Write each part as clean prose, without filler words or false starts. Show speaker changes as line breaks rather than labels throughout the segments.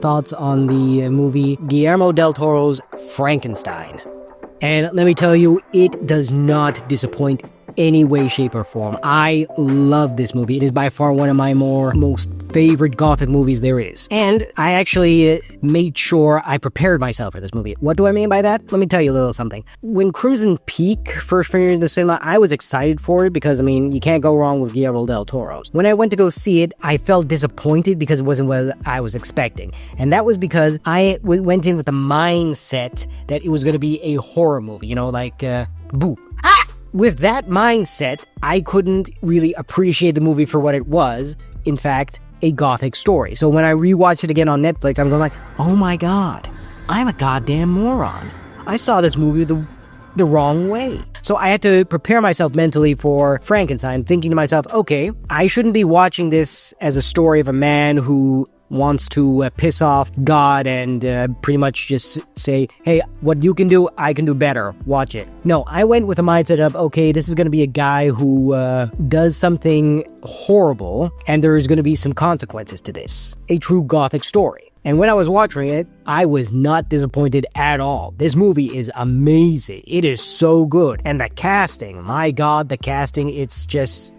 thoughts on the movie Guillermo del Toro's Frankenstein. And let me tell you, it does not disappoint any way, shape, or form. I love this movie. It is by far one of my most favorite Gothic movies there is. And I actually made sure I prepared myself for this movie. What do I mean by that? Let me tell you a little something. When Crimson Peak first premiered in the cinema, I was excited for it because, you can't go wrong with Guillermo del Toro's. When I went to go see it, I felt disappointed because it wasn't what I was expecting. And that was because I went in with the mindset that it was going to be a horror movie, like Boo. With that mindset, I couldn't really appreciate the movie for what it was, in fact, a Gothic story. So when I rewatched it again on Netflix, I'm going like, oh my god, I'm a goddamn moron. I saw this movie the wrong way. So I had to prepare myself mentally for Frankenstein, thinking to myself, okay, I shouldn't be watching this as a story of a man who wants to piss off God and pretty much just say, hey, what you can do, I can do better. Watch it. No, I went with the mindset of, okay, this is going to be a guy who does something horrible, and there's going to be some consequences to this. A true Gothic story. And when I was watching it, I was not disappointed at all. This movie is amazing. It is so good. And the casting, my God, the casting, it's just...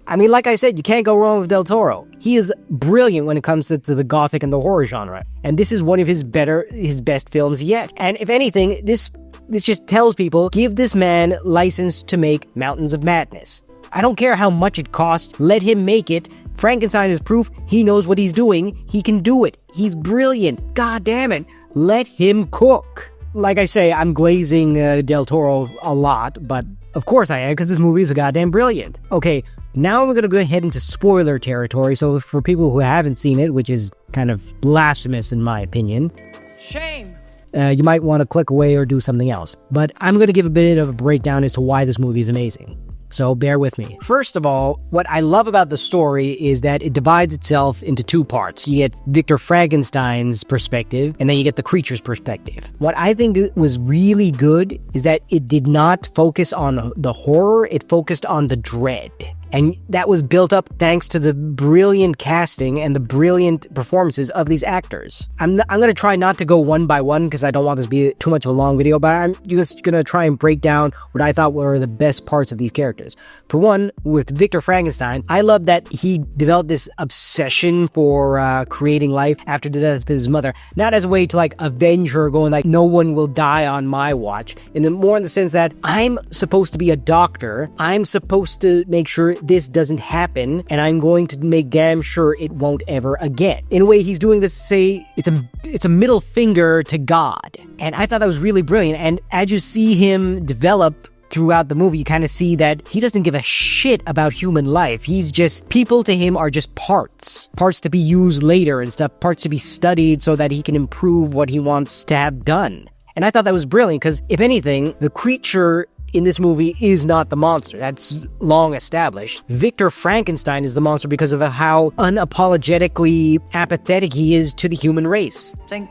like I said, you can't go wrong with Del Toro. He is brilliant when it comes to the Gothic and the horror genre. And this is one of his best films yet. And if anything, this just tells people, give this man license to make Mountains of Madness. I don't care how much it costs, let him make it. Frankenstein is proof he knows what he's doing. He can do it. He's brilliant. God damn it. Let him cook. Like I say, I'm glazing Del Toro a lot, but of course I am, because this movie is goddamn brilliant. Okay, now we're going to go ahead into spoiler territory, so for people who haven't seen it, which is kind of blasphemous in my opinion,
shame.
You might want to click away or do something else. But I'm going to give a bit of a breakdown as to why this movie is amazing. So bear with me. First of all, what I love about the story is that it divides itself into two parts. You get Victor Frankenstein's perspective, and then you get the creature's perspective. What I think was really good is that it did not focus on the horror, it focused on the dread. And that was built up thanks to the brilliant casting and the brilliant performances of these actors. I'm going to try not to go one by one because I don't want this to be too much of a long video, but I'm just going to try and break down what I thought were the best parts of these characters. For one, with Victor Frankenstein, I love that he developed this obsession for creating life after the death of his mother. Not as a way to avenge her, going no one will die on my watch. And then more in the sense that I'm supposed to be a doctor. I'm supposed to make sure this doesn't happen, and I'm going to make damn sure it won't ever again. In a way, he's doing this to say it's a middle finger to God. And I thought that was really brilliant. And as you see him develop throughout the movie, you kind of see that he doesn't give a shit about human life. He's just, people to him are just parts to be used later and stuff, parts to be studied so that he can improve what he wants to have done. And I thought that was brilliant because, if anything, the creature in this movie is not the monster. That's long established. Victor Frankenstein is the monster because of how unapologetically apathetic he is to the human race.
Think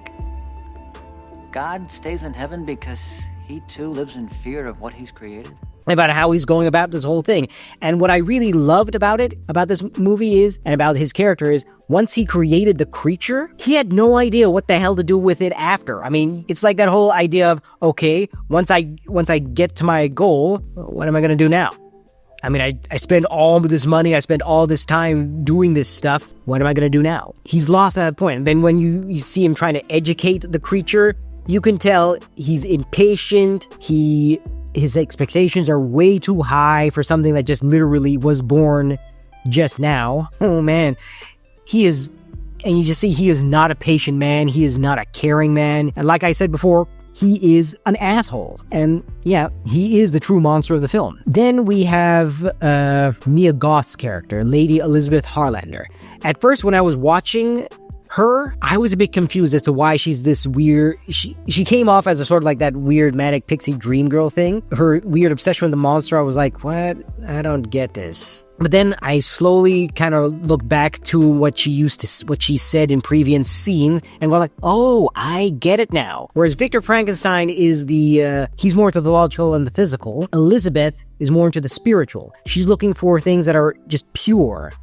God stays in heaven because he too lives in fear of what he's created?
About how he's going about this whole thing. And what I really loved about this movie is, and about his character is, once he created the creature, he had no idea what the hell to do with it after. It's like that whole idea of, okay, once I get to my goal, what am I going to do now? I spend all this money, I spend all this time doing this stuff, what am I going to do now? He's lost at that point. And then when you see him trying to educate the creature, you can tell he's impatient, his expectations are way too high for something that just literally was born just now. Oh man, he is, and you just see he is not a patient man, he is not a caring man, and like I said before, he is an asshole. And yeah, he is the true monster of the film. Then we have Mia Goth's character, Lady Elizabeth Harlander. At first, when I was watching her, I was a bit confused as to why she's this weird. She came off as a sort of like that weird manic pixie dream girl thing. Her weird obsession with the monster, I was like, what? I don't get this. But then I slowly kind of looked back to what she said in previous scenes, and we're like, oh, I get it now. Whereas Victor Frankenstein is he's more into the logical and the physical. Elizabeth is more into the spiritual. She's looking for things that are just pure.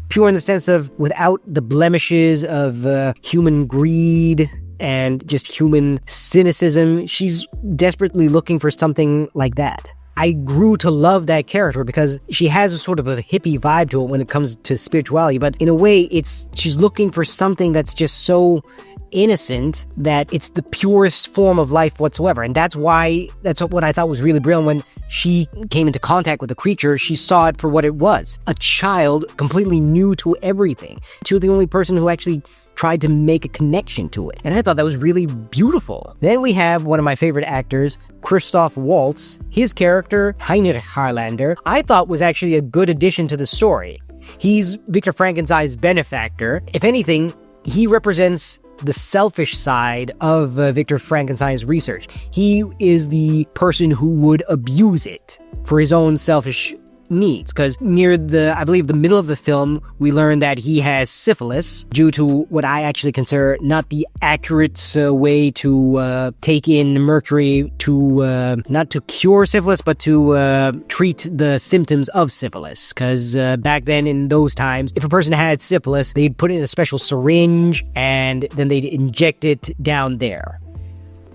Pure in the sense of without the blemishes of human greed and just human cynicism. She's desperately looking for something like that. I grew to love that character because she has a sort of a hippie vibe to it when it comes to spirituality, but in a way, she's looking for something that's just so innocent that it's the purest form of life whatsoever. And that's what I thought was really brilliant. When she came into contact with the creature, she saw it for what it was. A child completely new to everything. She was the only person who actually tried to make a connection to it. And I thought that was really beautiful. Then we have one of my favorite actors, Christoph Waltz. His character, Heinrich Harlander, I thought was actually a good addition to the story. He's Victor Frankenstein's benefactor. If anything, he represents the selfish side of Victor Frankenstein's research. He is the person who would abuse it for his own selfish needs, because near I believe the middle of the film, we learn that he has syphilis due to what I actually consider not the accurate way to take in mercury to not to cure syphilis, but to treat the symptoms of syphilis. Because back then in those times, if a person had syphilis, they'd put it in a special syringe and then they'd inject it down there.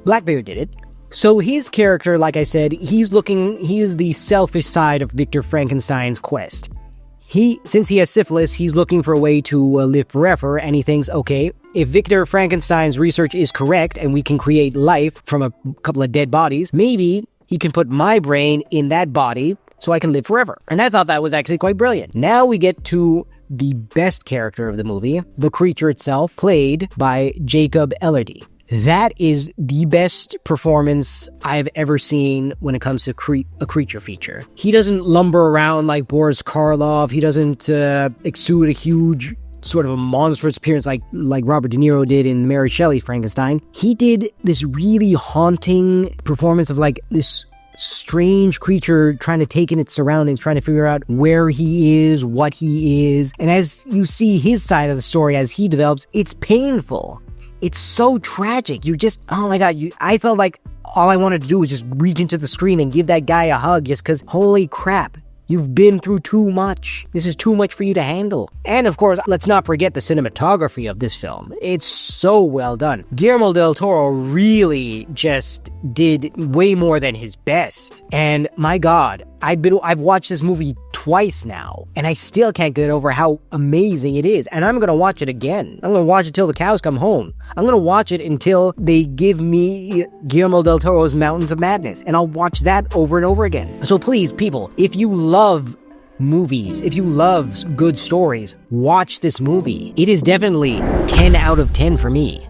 Blackbeard did it. So his character, like I said, he is the selfish side of Victor Frankenstein's quest. Since he has syphilis, he's looking for a way to live forever, and he thinks, okay, if Victor Frankenstein's research is correct and we can create life from a couple of dead bodies, maybe he can put my brain in that body so I can live forever. And I thought that was actually quite brilliant. Now we get to the best character of the movie, the creature itself, played by Jacob Elordi. That is the best performance I've ever seen when it comes to a creature feature. He doesn't lumber around like Boris Karloff. He doesn't exude a huge sort of a monstrous appearance like Robert De Niro did in Mary Shelley's Frankenstein. He did this really haunting performance of like this strange creature trying to take in its surroundings, trying to figure out where he is, what he is. And as you see his side of the story as he develops, it's painful. It's so tragic. You just, oh my God, I felt like all I wanted to do was just reach into the screen and give that guy a hug just because, holy crap, you've been through too much. This is too much for you to handle. And of course, let's not forget the cinematography of this film. It's so well done. Guillermo del Toro really just did way more than his best. And my God, I've watched this movie twice now, and I still can't get over how amazing it is. And I'm gonna watch it again. I'm gonna watch it till the cows come home. I'm gonna watch it until they give me Guillermo del Toro's Mountains of Madness, and I'll watch that over and over again. So please, people, if you love movies, if you love good stories, watch this movie. It is definitely 10 out of 10 for me.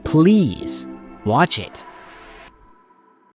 Please, watch it.